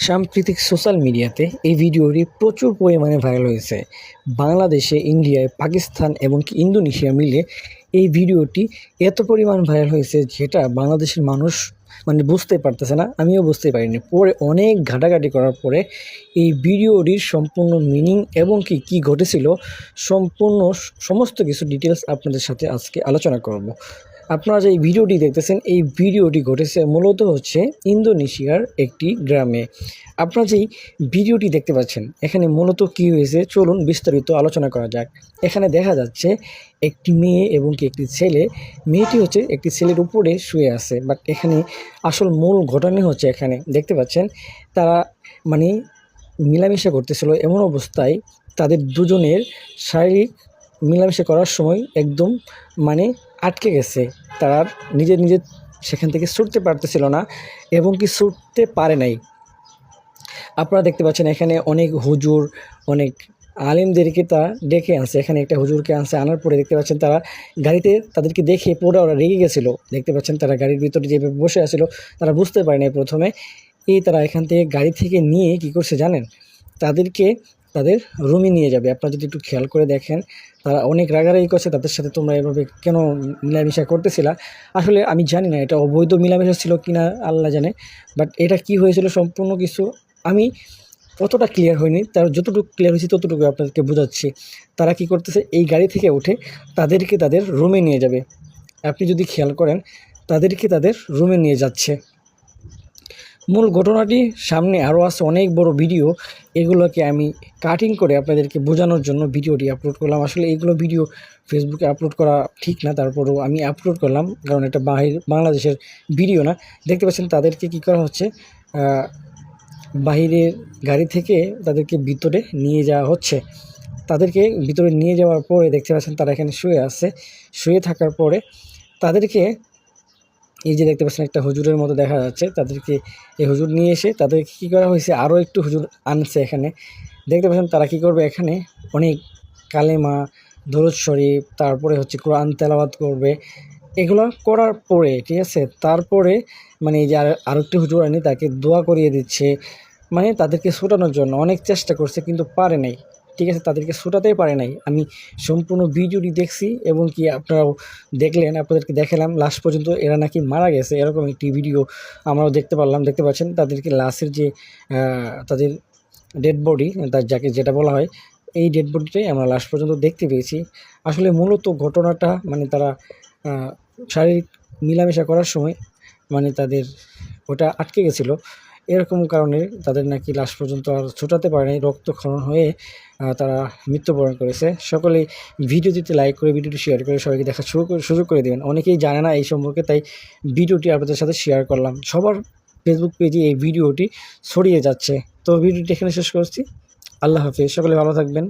সাম্প্রতিক সোশ্যাল মিডিয়াতে এই ভিডিওটি প্রচুর পরিমাণে ভাইরাল হয়েছে। বাংলাদেশে, ইন্ডিয়ায়, পাকিস্তান এবং কি ইন্দোনেশিয়া মিলে এই ভিডিওটি এত পরিমাণ ভাইরাল হয়েছে যেটা বাংলাদেশের মানুষ বুঝতে পারতেছে না, আমিও বুঝতে পারিনি। পরে অনেক ঘাটাঘাটি করার পরে এই ভিডিওটির সম্পূর্ণ মিনিং এবং কি ঘটেছিল সমস্ত কিছু ডিটেলস আপনাদের সাথে আজকে আলোচনা করব। আপনারা যে এই ভিডিওটি দেখতেছেন, এই ভিডিওটি ঘটেছে মূলত হচ্ছে ইন্দোনেশিয়ার একটি গ্রামে। আপনারা যেই ভিডিওটি দেখতে পাচ্ছেন এখানে মূলত কি হয়েছে চলুন বিস্তারিত আলোচনা করা যাক। এখানে দেখা যাচ্ছে একটি মেয়ে এবং কি একটি ছেলে। মেয়েটি হচ্ছে একটি ছেলের উপরে শুয়ে আছে, বাট এখানে আসল মূল ঘটনা হচ্ছে এখানে দেখতে পাচ্ছেন তারা মিলামেশা করতেছিল। এমন অবস্থায় তাদের দুজনের শারীরিক মিলামেশা করার সময় একদম আটকে গেছে। তারা নিজে সেখান থেকে ছুটতে পারতেছিল না এবং কি ছুটতে পারে নাই। আপনারা দেখতে পাচ্ছেন এখানে অনেক হুজুর, অনেক আলেমদেরকে তা ডেকে আনছে। এখানে একটা হুজুরকে আনছে, আনার পরে দেখতে পাচ্ছেন তারা গাড়িতে তাদেরকে দেখে পুরো ওরা রেগে গেছিলো। দেখতে পাচ্ছেন তারা গাড়ির ভিতরে যেভাবে বসে আসছিল, তারা বুঝতে পারে নাই প্রথমে। তারা এখান থেকে গাড়ি থেকে নিয়ে কি করছে জানেন, তাদেরকে তাদের রুমে নিয়ে যাবে। আপনারা যদি একটু খেয়াল করে দেখেন তারা অনেক রাগারাগি করছে তাদের সাথে, তোমরা এভাবে কেন মিলামিশা করতেছিলা। আসলে আমি জানি না এটা অবৈধ মিলামিশা ছিল কিনা, আল্লাহ জানে। বাট এটা কি হয়েছিল সম্পূর্ণ কিছু আমি অতটা ক্লিয়ার হয়নি, তার যতটুকু ক্লিয়ার হয়েছে ততটুকু আপনাদেরকে বোঝাচ্ছি। তারা কি করতেছে, এই গাড়ি থেকে উঠে তাদেরকে তাদের রুমে নিয়ে যাবে। আপনি যদি খেয়াল করেন তাদেরকে তাদের রুমে নিয়ে যাচ্ছে। মূল ঘটনাটি সামনে আরও আছে অনেক বড় ভিডিও, এগুলোকে আমি কাটিং করে আপনাদেরকে বোঝানোর জন্য ভিডিওটি আপলোড করলাম। আসলে এইগুলো ভিডিও ফেসবুকে আপলোড করা ঠিক না, তারপরেও আমি আপলোড করলাম কারণ এটা বাংলাদেশের ভিডিও না। দেখতে পাচ্ছেন তাদেরকে কি করা হচ্ছে, বাহিরের গাড়ি থেকে তাদেরকে ভিতরে নিয়ে যাওয়া হচ্ছে। তাদেরকে ভিতরে নিয়ে যাওয়ার পরে দেখতে পাচ্ছেন তারা এখানে শুয়ে আছে। শুয়ে থাকার পরে তাদেরকে এই যে দেখতে পাচ্ছেন একটা হুজুরের মতো দেখা যাচ্ছে, তাদেরকে এই হুজুর নিয়ে এসে তাদেরকে কী করা হয়েছে, আরও একটু হুজুর আনছে এখানে। দেখতে পাচ্ছেন তারা কী করবে, এখানে অনেক কালেমা, দরুদ শরীফ, তারপরে হচ্ছে কোরআন তেলাওয়াত করবে। এগুলো করার পরে ঠিক আছে, তারপরে এই যে আরও একটি হুজুর আনি তাকে দোয়া করিয়ে দিচ্ছে। তাদেরকে ছোটানোর জন্য অনেক চেষ্টা করছে কিন্তু পারে নাই, ঠিক আছে, তাদেরকে ছোটাতেই পারে নাই। আমি সম্পূর্ণ ভিডিওটি দেখছি এবং কি আপনারাও দেখলেন, আপনাদেরকে দেখালাম। লাস্ট পর্যন্ত এরা নাকি মারা গেছে এরকম একটি ভিডিও আমরাও দেখতে পারলাম। দেখতে পাচ্ছেন তাদেরকে লাশের যে তাদের ডেড বডি, যাকে যেটা বলা হয়, এই ডেড বডিটাই আমরা লাস্ট পর্যন্ত দেখতে পেয়েছি। আসলে মূলত ঘটনাটা তারা শারীরিক মিলামেশা করার সময় তাদের ওটা আটকে গেছিলো, এরকম কারণে তাদের নাকি লাস্ট পর্যন্ত আর ছোটাতে পারেনি, রক্তক্ষরণ হয়ে তারা মৃত্যুবরণ করেছে। সকলেই ভিডিওটিতে লাইক করে ভিডিওটি শেয়ার করে সবাইকে দেখার সুযোগ করে দেবেন। অনেকেই জানে না এই সম্পর্কে, তাই ভিডিওটি আপনাদের সাথে শেয়ার করলাম। সবার ফেসবুক পেজে এই ভিডিওটি ছড়িয়ে যাচ্ছে। তো ভিডিওটি এখানে শেষ করছি। আল্লাহ হাফেজ, সকলে ভালো থাকবেন।